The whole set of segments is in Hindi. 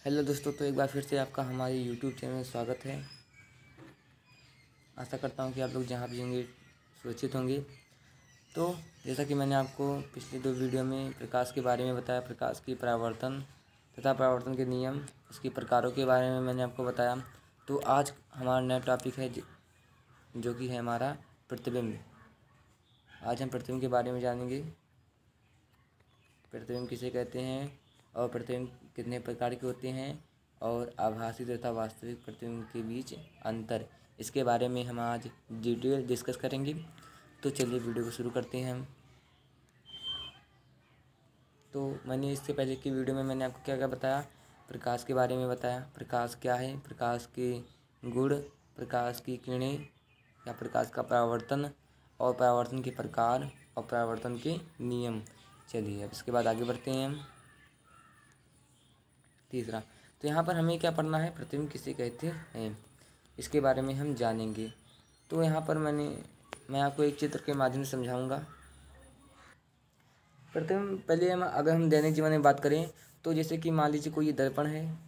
हेलो दोस्तों, तो एक बार फिर से आपका हमारे यूट्यूब चैनल में स्वागत है। आशा करता हूँ कि आप लोग जहाँ भी होंगे सुरक्षित होंगे। तो जैसा कि मैंने आपको पिछले 2 वीडियो में प्रकाश के बारे में बताया, प्रकाश की परावर्तन तथा परावर्तन के नियम, उसके प्रकारों के बारे में मैंने आपको बताया। तो आज हमारा नया टॉपिक है जो कि है हमारा प्रतिबिंब। आज हम प्रतिबिंब के बारे में जानेंगे। प्रतिबिंब किसे कहते हैं और प्रतिबिंब कितने प्रकार के होते हैं और आभासी तथा वास्तविक प्रतिबिंब के बीच अंतर, इसके बारे में हम आज डिटेल डिस्कस करेंगे। तो चलिए वीडियो को शुरू करते हैं हम। तो मैंने इससे पहले की वीडियो में मैंने आपको क्या क्या बताया, प्रकाश के बारे में बताया। प्रकाश क्या है, प्रकाश के गुण, प्रकाश की किरणें या प्रकाश का परावर्तन और परावर्तन के प्रकार और परावर्तन के नियम। चलिए अब इसके बाद आगे बढ़ते हैं हम। तीसरा, तो यहाँ पर हमें क्या पढ़ना है, प्रतिबिंब किसे कहते हैं, इसके बारे में हम जानेंगे। तो यहाँ पर मैं आपको एक चित्र के माध्यम से समझाऊंगा। प्रतिबिंब पहले अगर हम दैनिक जीवन में बात करें तो जैसे कि मान लीजिए कोई दर्पण है,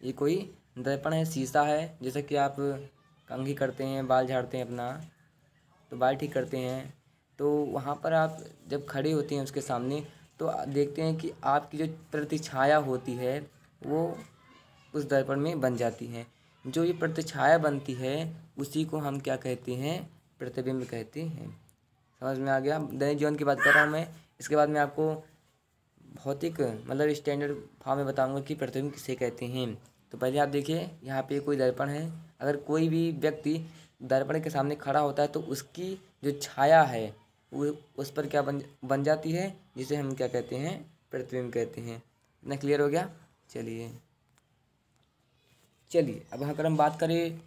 ये कोई दर्पण है, शीशा है। जैसे कि आप कंघी करते हैं, बाल झाड़ते हैं अपना, तो बाल ठीक करते हैं, तो वहाँ पर आप जब खड़े होते हैं उसके सामने तो देखते हैं कि आपकी जो प्रतिछाया होती है वो उस दर्पण में बन जाती है। जो ये प्रतिछाया बनती है उसी को हम क्या कहते हैं, प्रतिबिंब कहते हैं। समझ में आ गया। दैनिक जीवन की बात कर रहा हूँ मैं। इसके बाद मैं आपको भौतिक मतलब स्टैंडर्ड फॉर्म में बताऊंगा कि प्रतिबिंब किसे कहते हैं। तो पहले आप देखिए, यहाँ पे कोई दर्पण है। अगर कोई भी व्यक्ति दर्पण के सामने खड़ा होता है तो उसकी जो छाया है वो उस पर क्या बन जाती है, जिसे हम क्या कहते हैं, प्रतिबिंब कहते हैं। इतना क्लियर हो गया। चलिए अब अगर हम बात करें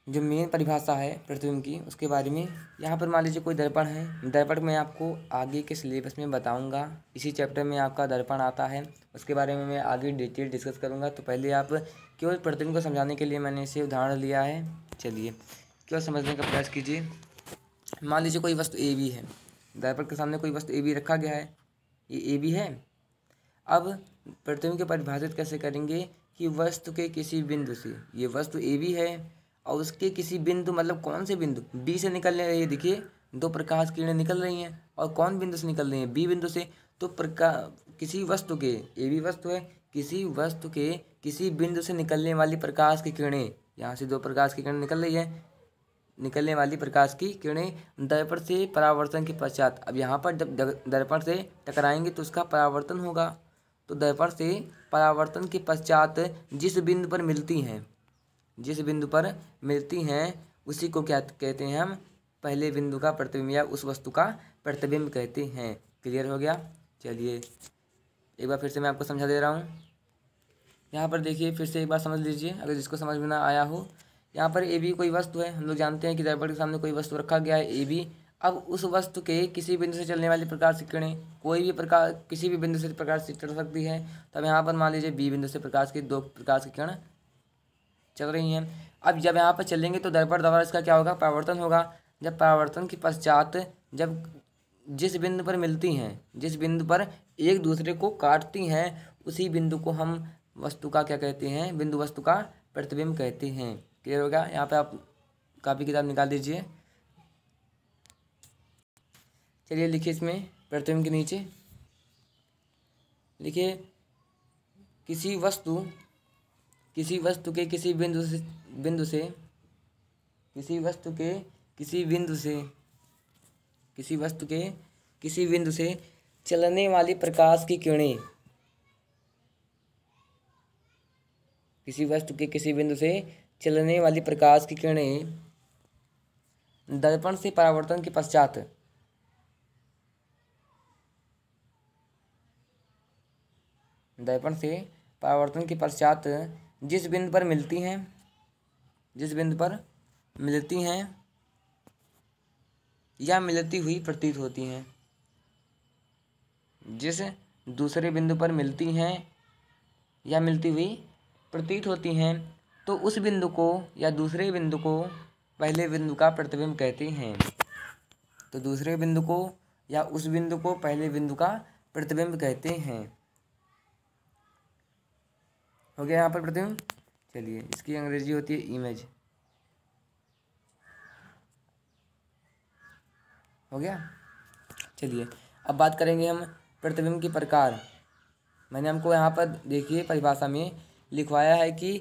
जो मेन परिभाषा है प्रतिबिंब की, उसके बारे में। यहाँ पर मान लीजिए कोई दर्पण है। दर्पण मैं आपको आगे के सिलेबस में बताऊँगा। इसी चैप्टर में आपका दर्पण आता है, उसके बारे में मैं आगे डिटेल डिस्कस करूँगा। तो पहले आप केवल प्रतिबिंब को समझाने के लिए मैंने इसे उदाहरण लिया है। चलिए केवल समझने का प्रयास कीजिए। मान लीजिए कोई वस्तु ए बी है, दर्पण के सामने कोई वस्तु ए बी रखा गया है, ये ए बी है। अब प्रतिबिंब को परिभाषित कैसे करेंगे कि वस्तु के किसी बिंदु से, ये वस्तु ए बी है और उसके किसी बिंदु, मतलब कौन से बिंदु, बी से निकलने रही है। देखिए 2 प्रकाश किरणें निकल रही हैं और कौन बिंदु से निकल रही हैं, बी बिंदु से। तो किसी वस्तु के, ए बी वस्तु है, किसी वस्तु के किसी बिंदु से निकलने वाली प्रकाश की किरणें, यहाँ से 2 प्रकाश की किरणें निकल रही है, निकलने वाली प्रकाश की किरणें दर्पण से परावर्तन के पश्चात, अब यहाँ पर जब दर्पण से टकराएंगे तो उसका परावर्तन होगा। तो दर्पण से परावर्तन के पश्चात जिस बिंदु पर मिलती हैं, जिस बिंदु पर मिलती हैं उसी को क्या कहते हैं, हम पहले बिंदु का प्रतिबिंब या उस वस्तु का प्रतिबिंब कहते हैं। क्लियर हो गया। चलिए एक बार फिर से मैं आपको समझा दे रहा हूँ। यहाँ पर देखिए, फिर से एक बार समझ लीजिए अगर जिसको समझ में ना आया हो। यहाँ पर ए बी कोई वस्तु है, हम लोग जानते हैं कि दर्पण के सामने कोई वस्तु रखा गया है, ए बी। अब उस वस्तु के किसी बिंदु से चलने वाली प्रकाश की किरणें, कोई भी प्रकार किसी भी बिंदु से प्रकाश से चल सकती है। तब यहाँ पर मान लीजिए बी बिंदु से 2 प्रकाश की किरण चल रही हैं। अब जब यहाँ पर चलेंगे तो दर्पण द्वारा इसका क्या होगा, परावर्तन होगा। जब परावर्तन के पश्चात जब जिस बिंदु पर मिलती हैं, जिस बिंदु पर एक दूसरे को काटती हैं, उसी बिंदु को हम वस्तु का क्या कहते हैं, बिंदु वस्तु का प्रतिबिंब कहते हैं। क्लियर हो गया। यहाँ पे आप कापी किताब निकाल दीजिए। चलिए लिखिए, इसमें प्रतिबिंब के नीचे लिखिए, किसी वस्तु के किसी बिंदु से किसी वस्तु के किसी बिंदु से चलने वाली प्रकाश की किरणें, किसी वस्तु के किसी बिंदु से चलने वाली प्रकाश की किरणें दर्पण से परावर्तन के पश्चात जिस बिंदु पर मिलती हैं या मिलती हुई प्रतीत होती हैं, जिस दूसरे बिंदु पर मिलती हैं या मिलती हुई प्रतीत होती हैं, तो उस बिंदु को या दूसरे बिंदु को पहले बिंदु का प्रतिबिंब कहते हैं। तो दूसरे बिंदु को या उस बिंदु को पहले बिंदु का प्रतिबिंब कहते हैं। हो गया यहाँ पर प्रतिबिंब। चलिए इसकी अंग्रेजी होती है इमेज। हो गया। चलिए अब बात करेंगे हम प्रतिबिंब के प्रकार। मैंने हमको यहाँ पर देखिए परिभाषा में लिखवाया है कि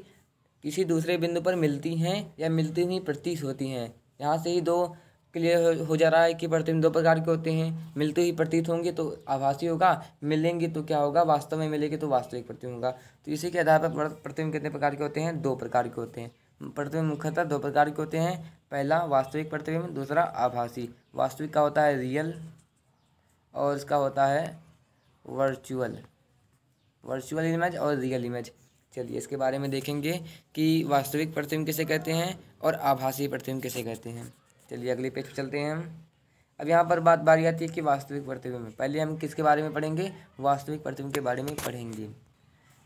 किसी दूसरे बिंदु पर मिलती हैं या मिलती हुई प्रतीत होती हैं। यहाँ से ही दो क्लियर हो जा रहा है कि प्रतिबिंब दो प्रकार के होते हैं। मिलते हुई प्रतीत होंगे तो आभासी होगा, मिलेंगे तो क्या होगा, वास्तव में मिलेंगे तो वास्तविक प्रतिबिंब होगा। तो इसी के आधार पर प्रतिबिंब कितने प्रकार के होते हैं? 2 प्रकार के होते हैं। प्रतिबिंब मुख्यतः 2 प्रकार के होते हैं। पहला वास्तविक प्रतिबिंब, दूसरा आभासी। वास्तविक का होता है रियल और इसका होता है वर्चुअल इमेज और रियल इमेज। चलिए इसके बारे में देखेंगे कि वास्तविक प्रतिबिंब किसे कहते हैं और आभासी प्रतिबिंब किसे कहते हैं। चलिए अगले पेज पर चलते हैं हम। अब यहाँ पर बारी आती है कि वास्तविक प्रतिबिंब। पहले हम किसके बारे में पढ़ेंगे? वास्तविक प्रतिबिंब के बारे में पढ़ेंगे।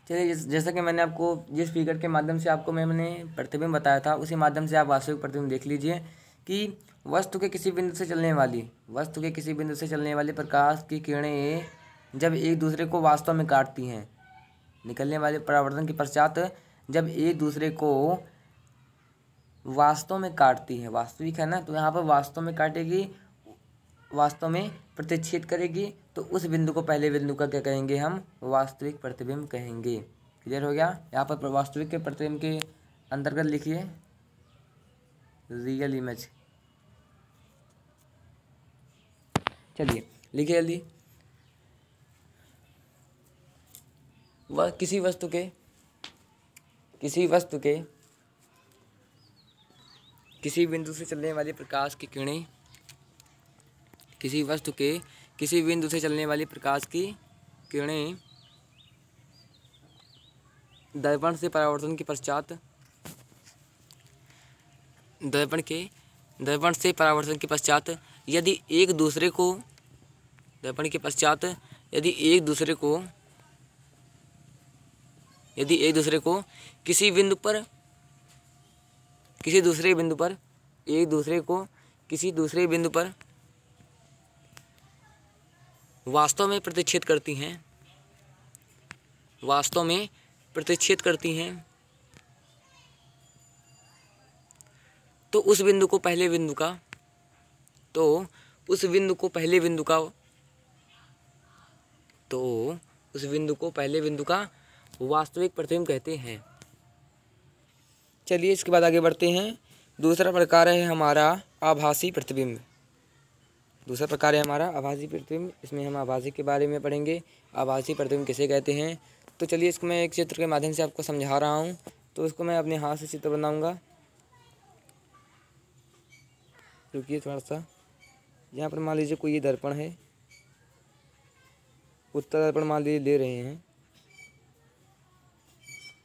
चलिए जैसा कि मैंने आपको जिस फिगर के माध्यम से आपको मैंने प्रतिबिंब बताया था, उसी माध्यम से आप वास्तविक प्रतिबिंब देख लीजिए कि वस्तु के किसी बिंदु से चलने वाली प्रकाश की किरणें जब एक दूसरे को वास्तव में काटती हैं, निकलने वाले परावर्तन के पश्चात जब एक दूसरे को वास्तव में काटती हैं, वास्तविक है ना, तो यहाँ पर वास्तव में काटेगी, वास्तव में प्रतिच्छेद करेगी, तो उस बिंदु को पहले बिंदु का क्या कहेंगे? हम वास्तविक प्रतिबिंब कहेंगे। क्लियर हो गया? यहाँ पर वास्तविक के प्रतिबिंब के अंतर्गत लिखिए रियल इमेज। चलिए लिखिए जल्दी। वह किसी वस्तु के किसी बिंदु से चलने वाली प्रकाश की किरणें किसी वस्तु के किसी बिंदु से चलने वाली प्रकाश की किरणें दर्पण से परावर्तन के पश्चात यदि एक दूसरे को किसी दूसरे बिंदु पर वास्तव में प्रतिच्छेद करती हैं तो उस बिंदु को पहले बिंदु का वास्तविक प्रतिबिंब कहते हैं। चलिए इसके बाद आगे बढ़ते हैं। दूसरा प्रकार है हमारा आभासी प्रतिबिंब। इसमें हम आभासी के बारे में पढ़ेंगे। आभासी प्रतिबिंब किसे कहते हैं? तो चलिए इसको मैं एक चित्र के माध्यम से आपको समझा रहा हूँ। तो इसको मैं अपने हाथ से चित्र बनाऊंगा। रुकिए थोड़ा सा। यहाँ पर मान लीजिए कोई ये दर्पण है, उत्तर दर्पण मान लीजिए ले रहे हैं,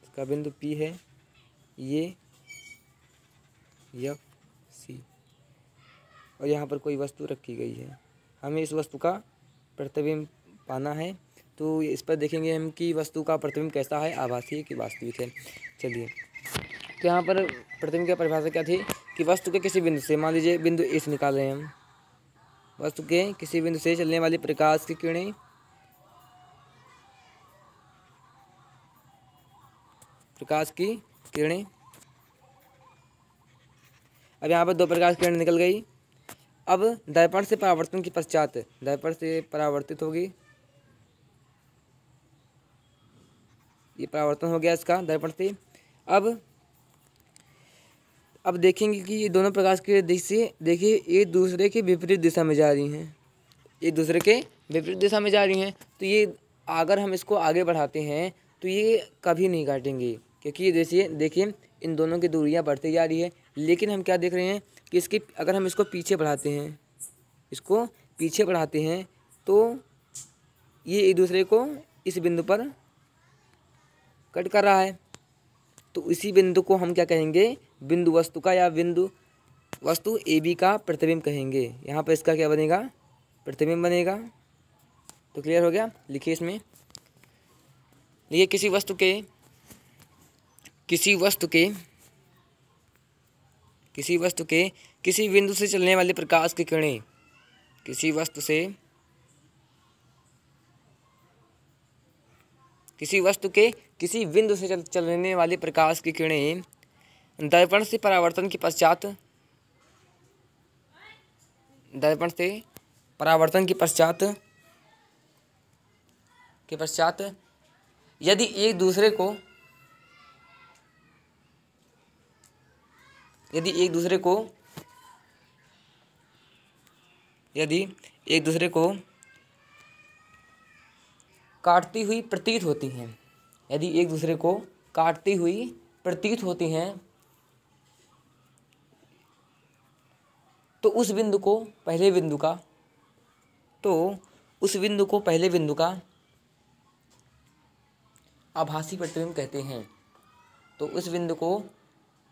इसका बिंदु P है, ये F C, और यहाँ पर कोई वस्तु रखी गई है। हमें इस वस्तु का प्रतिबिंब पाना है। तो इस पर देखेंगे हम कि वस्तु का प्रतिबिंब कैसा है, आभासी है कि वास्तविक है। चलिए तो यहाँ पर प्रतिबिंब की परिभाषा क्या थी कि वस्तु के किसी बिंदु से, मान लीजिए बिंदु ए से निकाल रहे हैं हम, वस्तु के किसी बिंदु से चलने वाली प्रकाश की किरणें अब यहाँ पर 2 प्रकाश की किरण निकल गई। अब दर्पण से परावर्तन के पश्चात दर्पण से परावर्तित होगी, ये परावर्तन हो गया इसका दर्पण से। अब देखेंगे कि ये दोनों प्रकाश के दिशा देखिए एक दूसरे के विपरीत दिशा में जा रही हैं, तो ये अगर हम इसको आगे बढ़ाते हैं तो ये कभी नहीं काटेंगे, क्योंकि ये देखिए इन दोनों की दूरियां बढ़ती जा रही है। लेकिन हम क्या देख रहे हैं कि अगर हम इसको पीछे बढ़ाते हैं तो ये एक दूसरे को इस बिंदु पर कट कर रहा है। तो इसी बिंदु को हम क्या कहेंगे? बिंदु वस्तु का या बिंदु वस्तु AB का प्रतिबिंब कहेंगे। यहाँ पर इसका क्या बनेगा? प्रतिबिंब बनेगा। तो क्लियर हो गया? लिखिए इसमें, ये किसी वस्तु के किसी बिंदु से चलने वाली प्रकाश की किरणें किसी वस्तु के किसी बिंदु से चलने वाली प्रकाश की किरणें दर्पण से परावर्तन के पश्चात यदि एक दूसरे को काटती हुई प्रतीत होती हैं तो उस बिंदु को पहले बिंदु का आभासी प्रतिबिंब कहते हैं। तो उस बिंदु को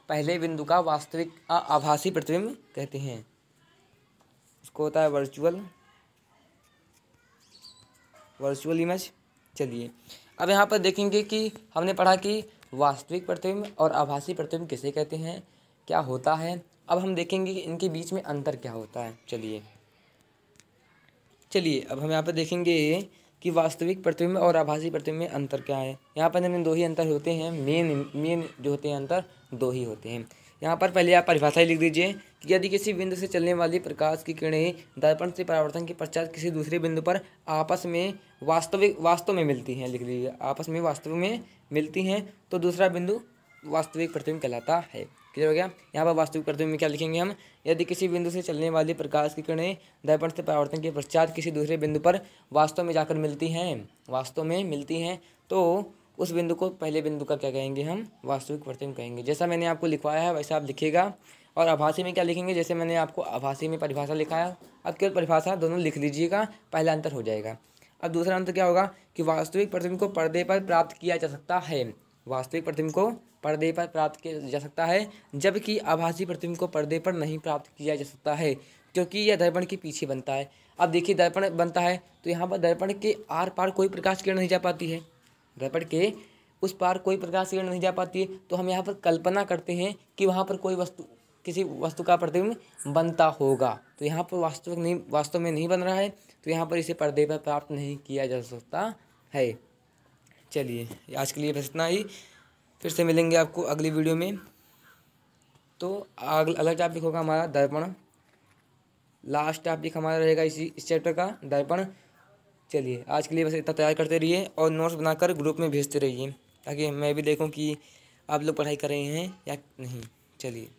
पहले बिंदु का वास्तविक आभासी प्रतिबिंब कहते हैं। इसको होता है वर्चुअल इमेज। चलिए अब यहाँ पर देखेंगे कि हमने पढ़ा कि वास्तविक प्रतिबिंब और आभासी प्रतिबिंब किसे कहते हैं, क्या होता है। अब हम देखेंगे कि इनके बीच में अंतर क्या होता है। चलिए अब हम यहाँ पर देखेंगे कि वास्तविक प्रतिबिंब और आभासी प्रतिबिंब में अंतर क्या है। यहाँ पर हमने 2 ही अंतर होते हैं, मेन जो होते हैं अंतर 2 ही होते हैं। यहाँ पर पहले आप परिभाषा ही लिख दीजिए कि यदि किसी बिंदु से चलने वाली प्रकाश की किरणें दर्पण से परावर्तन के पश्चात किसी दूसरे बिंदु पर आपस में वास्तव में मिलती हैं, लिख लीजिए, आपस में वास्तव में मिलती हैं तो दूसरा बिंदु वास्तविक प्रतिबिंब कहलाता है। क्लियर हो गया। यहाँ पर वास्तविक प्रतिबिंब में क्या लिखेंगे हम, यदि किसी बिंदु से चलने वाली प्रकाश की किरणें दर्पण से परावर्तन के पश्चात किसी दूसरे बिंदु पर वास्तव में मिलती हैं तो उस बिंदु को पहले बिंदु का क्या कहेंगे, हम वास्तविक प्रतिबिंब कहेंगे। जैसा मैंने आपको लिखवाया है वैसा आप लिखिएगा। और आभासी में क्या लिखेंगे, जैसे मैंने आपको आभासी में परिभाषा लिखाया, अब केवल परिभाषा दोनों लिख लीजिएगा, पहला अंतर हो जाएगा। अब दूसरा अंतर क्या होगा कि वास्तविक प्रतिबिंब को पर्दे पर प्राप्त किया जा सकता है, जबकि आभासी प्रतिबिंब को पर्दे पर नहीं प्राप्त किया जा सकता है, क्योंकि यह दर्पण के पीछे बनता है। अब देखिए दर्पण बनता है तो यहाँ पर दर्पण के आर पार कोई प्रकाश किरण नहीं जा पाती है, दर्पण के उस पार कोई प्रकाश किरण नहीं जा पाती है। तो हम यहाँ पर कल्पना करते हैं कि वहाँ पर किसी वस्तु का प्रतिबिंब बनता होगा। तो यहाँ पर वास्तव में नहीं बन रहा है, तो यहाँ पर इसे पर्दे पर प्राप्त नहीं किया जा सकता है। चलिए आज के लिए बस इतना ही, फिर से मिलेंगे आपको अगली वीडियो में। तो अगला टॉपिक होगा हमारा दर्पण, लास्ट टॉपिक हमारा रहेगा इस चैप्टर का दर्पण। चलिए आज के लिए बस इतना तैयार करते रहिए और नोट्स बनाकर ग्रुप में भेजते रहिए, ताकि मैं भी देखूं कि आप लोग पढ़ाई कर रहे हैं या नहीं। चलिए।